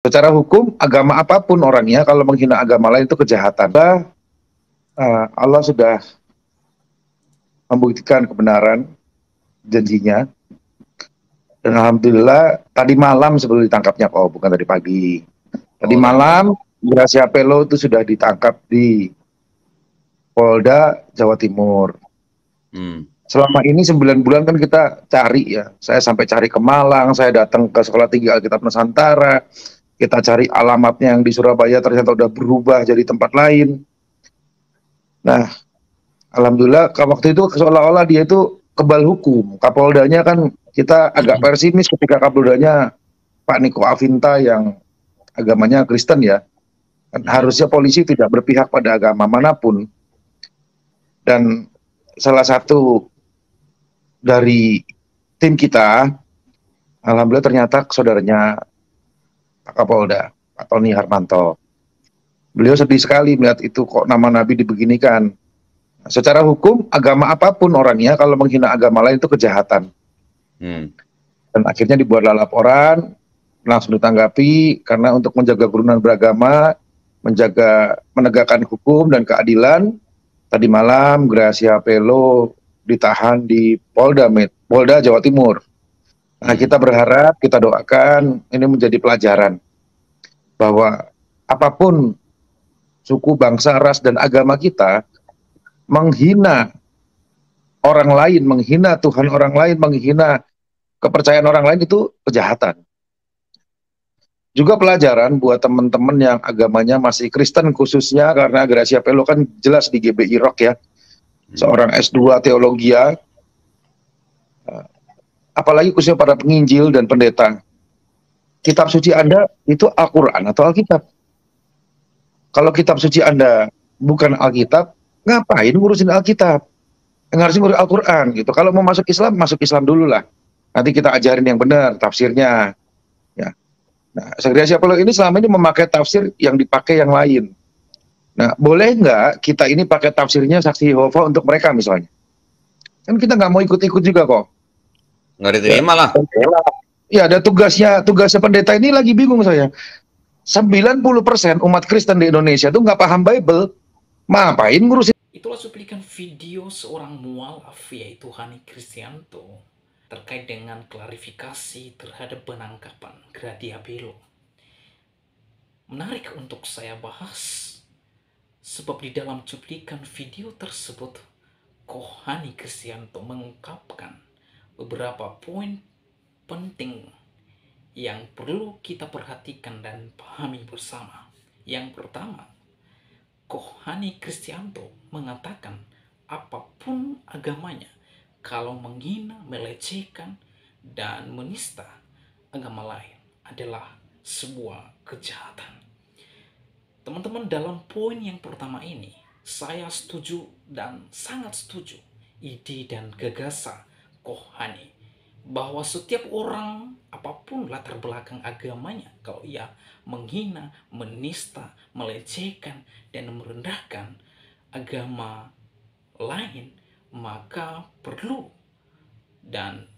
Secara hukum, agama apapun orangnya, kalau menghina agama lain itu kejahatan. Allah sudah membuktikan kebenaran janjinya. Dan alhamdulillah tadi malam sebelum ditangkapnya, bukan tadi pagi. Tadi Oh, tadi malam. malam Gracia Pelo itu sudah ditangkap di Polda Jawa Timur. Hmm. Selama ini 9 bulan kan kita cari ya. Saya sampai cari ke Malang, saya datang ke Sekolah Tinggi Alkitab Nusantara. Kita cari alamatnya yang di Surabaya ternyata udah berubah jadi tempat lain. Nah, alhamdulillah waktu itu seolah-olah dia itu kebal hukum. Kapoldanya kan kita agak pesimis ketika Kapoldanya Pak Niko Afinta yang agamanya Kristen ya. Hmm. Harusnya polisi tidak berpihak pada agama manapun. Dan salah satu dari tim kita, alhamdulillah ternyata saudaranya Pak Kapolda, Pak Tony Harmanto. Beliau sedih sekali melihat itu, kok nama Nabi dibeginikan. Secara hukum, agama apapun orangnya, kalau menghina agama lain itu kejahatan. Hmm. Dan akhirnya dibuatlah laporan, langsung ditanggapi, karena untuk menjaga kerukunan beragama, menegakkan hukum dan keadilan, tadi malam Gracia Pelo ditahan di Polda Jawa Timur. Nah, Hmm. kita berharap, kita doakan ini menjadi pelajaran bahwa apapun suku, bangsa, ras, dan agama kita, menghina orang lain, menghina Tuhan orang lain, menghina kepercayaan orang lain itu kejahatan. Juga pelajaran buat teman-teman yang agamanya masih Kristen, khususnya karena Gracia Pelo kan jelas di GBI Rock ya, Hmm. seorang S2 teologi, apalagi khususnya para penginjil dan pendeta. Kitab suci Anda itu Al-Quran atau Alkitab? Kalau kitab suci Anda bukan Alkitab, ngapain ngurusin Alkitab? Yang harusnya ngurus Al-Quran gitu. Kalau mau masuk Islam dulu lah. Nanti kita ajarin yang benar, tafsirnya. Ya. Nah, Gracia Pelo ini selama ini memakai tafsir yang dipakai yang lain. Nah, boleh nggak kita ini pakai tafsirnya saksi Yehova untuk mereka misalnya? Kan kita nggak mau ikut-ikut juga kok. Nggak Ya, diterima lah. ya ada tugasnya pendeta ini lagi bingung saya. 90% umat Kristen di Indonesia tuh nggak paham Bible. Ngapain ngurusin? Itulah cuplikan video seorang mualaf yaitu Hani Kristianto terkait dengan klarifikasi terhadap penangkapan Gracia Pelo. Menarik untuk saya bahas, sebab di dalam cuplikan video tersebut, Hani Kristianto mengungkapkan beberapa poin penting yang perlu kita perhatikan dan pahami bersama. Yang pertama, Hani Kristianto mengatakan apapun agamanya, kalau menghina, melecehkan, dan menista agama lain adalah sebuah kejahatan. Teman-teman, dalam poin yang pertama ini, saya setuju dan sangat setuju ide dan gagasan Hani bahwa setiap orang, apapun latar belakang agamanya, kalau ia menghina, menista, melecehkan, dan merendahkan agama lain, maka perlu dan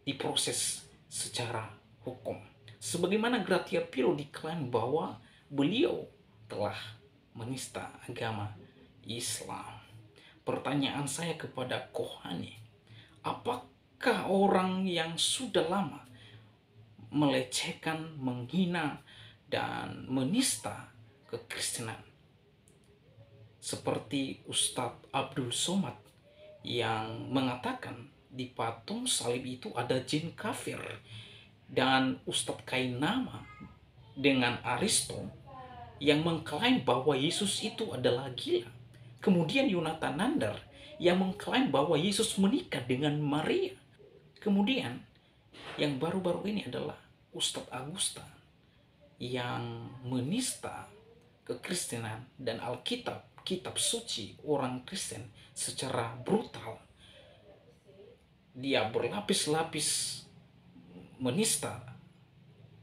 diproses secara hukum. Sebagaimana Gracia Pelo diklaim bahwa beliau telah menista agama Islam. Pertanyaan saya kepada Hani, apakah orang yang sudah lama melecehkan, menghina, dan menista kekristenan seperti Ustadz Abdul Somad yang mengatakan di patung salib itu ada jin kafir, dan Ustadz Kainama dengan Aristo yang mengklaim bahwa Yesus itu adalah gila, kemudian Yonatan Nandar yang mengklaim bahwa Yesus menikah dengan Maria, kemudian yang baru-baru ini adalah Ustadz Agusta yang menista kekristenan dan Alkitab, kitab suci orang Kristen secara brutal. Dia berlapis-lapis menista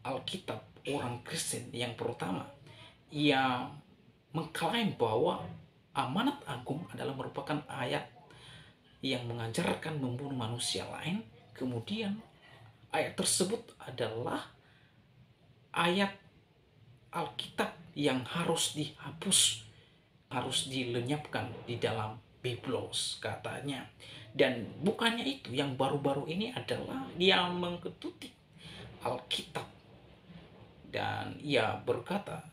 Alkitab orang Kristen. Yang pertama, ia mengklaim bahwa amanat agung adalah merupakan ayat yang mengajarkan membunuh manusia lain. Kemudian ayat tersebut adalah ayat Alkitab yang harus dihapus, harus dilenyapkan di dalam Biblos katanya. Dan bukannya itu, yang baru-baru ini adalah dia mengketuti Alkitab. Dan ia berkata,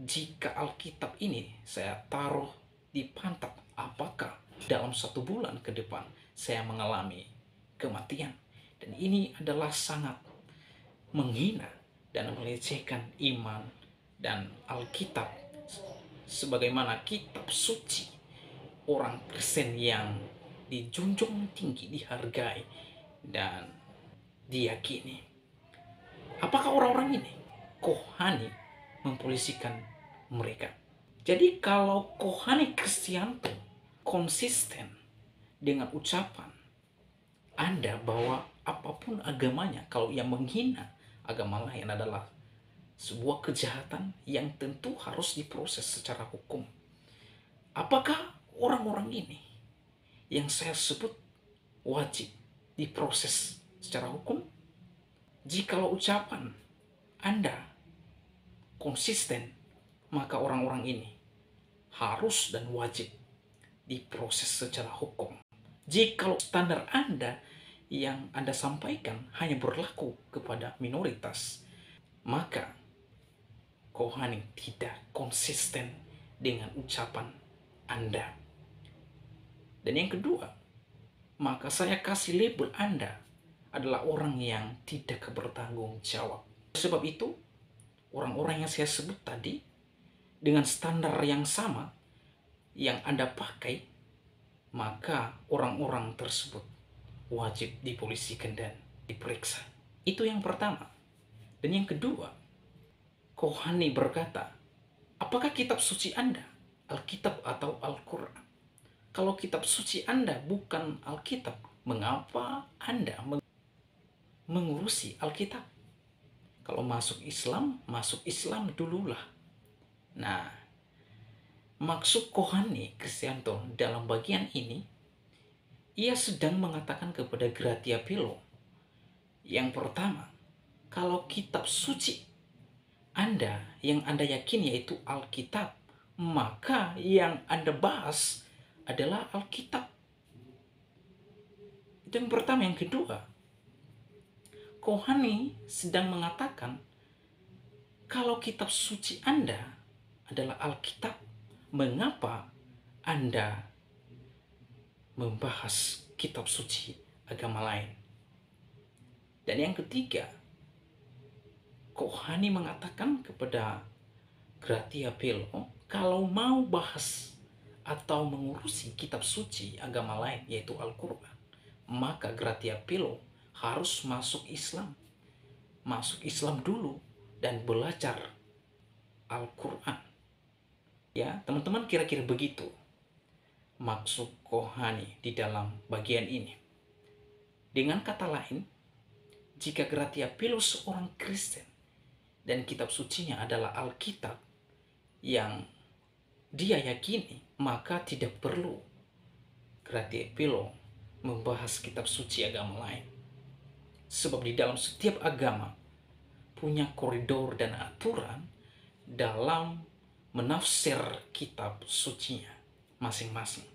jika Alkitab ini saya taruh di pantat, apakah dalam 1 bulan ke depan saya mengalami kematian? Dan ini adalah sangat menghina dan melecehkan iman dan Alkitab sebagaimana kitab suci orang Kristen yang dijunjung tinggi, dihargai, dan diyakini. Apakah orang-orang ini, Kohani, mempolisikan mereka? Jadi kalau Kohani Kristianto konsisten dengan ucapan Anda bahwa apapun agamanya, kalau ia menghina agama lain adalah sebuah kejahatan yang tentu harus diproses secara hukum. Apakah orang-orang ini yang saya sebut wajib diproses secara hukum? Jikalau ucapan Anda konsisten, maka orang-orang ini harus dan wajib diproses secara hukum. Jikalau standar Anda yang Anda sampaikan hanya berlaku kepada minoritas, maka Kohani tidak konsisten dengan ucapan Anda. Dan yang kedua, maka saya kasih label Anda adalah orang yang tidak bertanggung jawab. Sebab itu, orang-orang yang saya sebut tadi, dengan standar yang sama yang Anda pakai, maka orang-orang tersebut wajib dipolisikan dan diperiksa. Itu yang pertama. Dan yang kedua, Kohani berkata, apakah kitab suci Anda Alkitab atau Al-Quran? Kalau kitab suci Anda bukan Alkitab, mengapa Anda mengurusi Alkitab? Kalau masuk Islam dululah. Nah, maksud Kohani Kristianto dalam bagian ini, ia sedang mengatakan kepada Gratia Pilo, yang pertama, kalau kitab suci Anda yang Anda yakini yaitu Alkitab, maka yang Anda bahas adalah Alkitab. Itu yang pertama. Yang kedua, Kohani sedang mengatakan kalau kitab suci Anda adalah Alkitab, mengapa Anda membahas kitab suci agama lain? Dan yang ketiga, Kohani mengatakan kepada Gratia Pilo, kalau mau bahas atau mengurusi kitab suci agama lain yaitu Al-Quran, maka Gratia Pilo harus masuk Islam. Masuk Islam dulu dan belajar Al-Quran. Ya, teman-teman, kira-kira begitu maksud Kohani di dalam bagian ini. Dengan kata lain, jika Gratia Pilo seorang Kristen dan kitab sucinya adalah Alkitab yang dia yakini, maka tidak perlu Gratia Pilo membahas kitab suci agama lain. Sebab di dalam setiap agama punya koridor dan aturan dalam menafsir kitab sucinya masing-masing.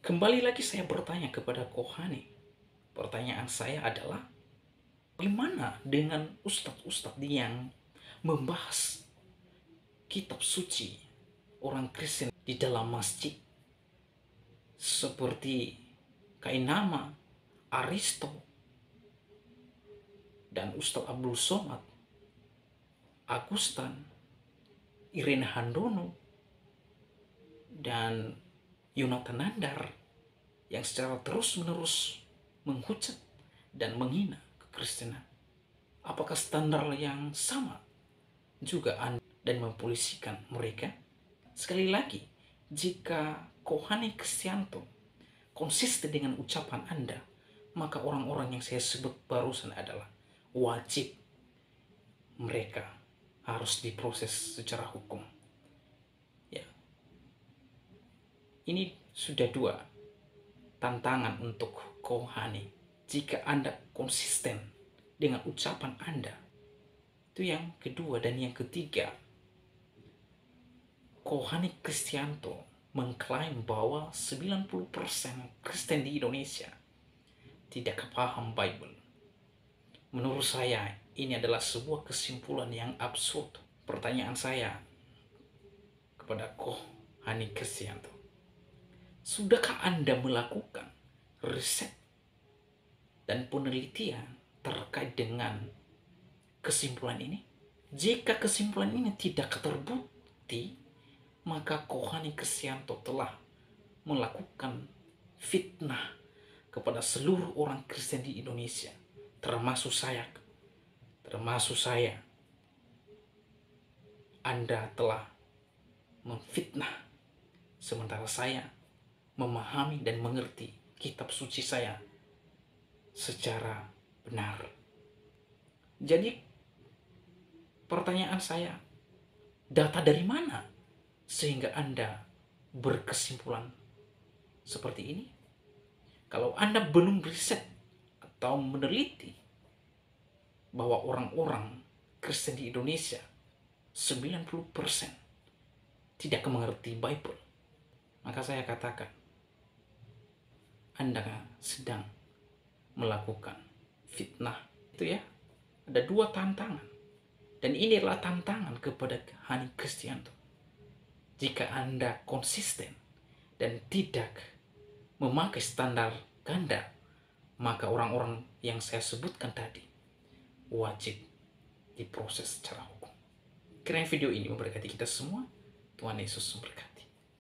Kembali lagi saya bertanya kepada Kohani. Pertanyaan saya adalah, bagaimana dengan ustadz-ustadz yang membahas kitab suci orang Kristen di dalam masjid? Seperti Kainama, Aristo, dan Ustadz Abdul Somad, Agustan, Irene Handono, dan Yonatan Nandar yang secara terus-menerus menghujat dan menghina kekristenan. Apakah standar yang sama juga Anda dan mempolisikan mereka? Sekali lagi, jika Kohani Kristianto konsisten dengan ucapan Anda, maka orang-orang yang saya sebut barusan adalah wajib, mereka harus diproses secara hukum. Ya. Ini sudah 2 tantangan untuk Kohani. Jika Anda konsisten dengan ucapan Anda, Itu yang kedua. Dan yang ketiga, Kohani Kristianto mengklaim bahwa 90% Kristen di Indonesia tidak paham Bible. Menurut saya, ini adalah sebuah kesimpulan yang absurd. Pertanyaan saya kepada Kohani Kristianto, sudahkah Anda melakukan riset dan penelitian terkait dengan kesimpulan ini? Jika kesimpulan ini tidak terbukti, maka Kohani Kristianto telah melakukan fitnah kepada seluruh orang Kristen di Indonesia, termasuk saya. Anda telah memfitnah, sementara saya memahami dan mengerti kitab suci saya secara benar. Jadi pertanyaan saya, data dari mana sehingga Anda berkesimpulan seperti ini? Kalau Anda belum riset atau meneliti bahwa orang-orang Kristen di Indonesia 90% tidak mengerti Bible, maka saya katakan Anda sedang melakukan fitnah. Itu ya, ada dua tantangan. Dan inilah tantangan kepada Kohani Kristianto. Jika Anda konsisten dan tidak memakai standar ganda, maka orang-orang yang saya sebutkan tadi wajib diproses secara hukum. Kiranya video ini memberkati kita semua. Tuhan Yesus memberkati.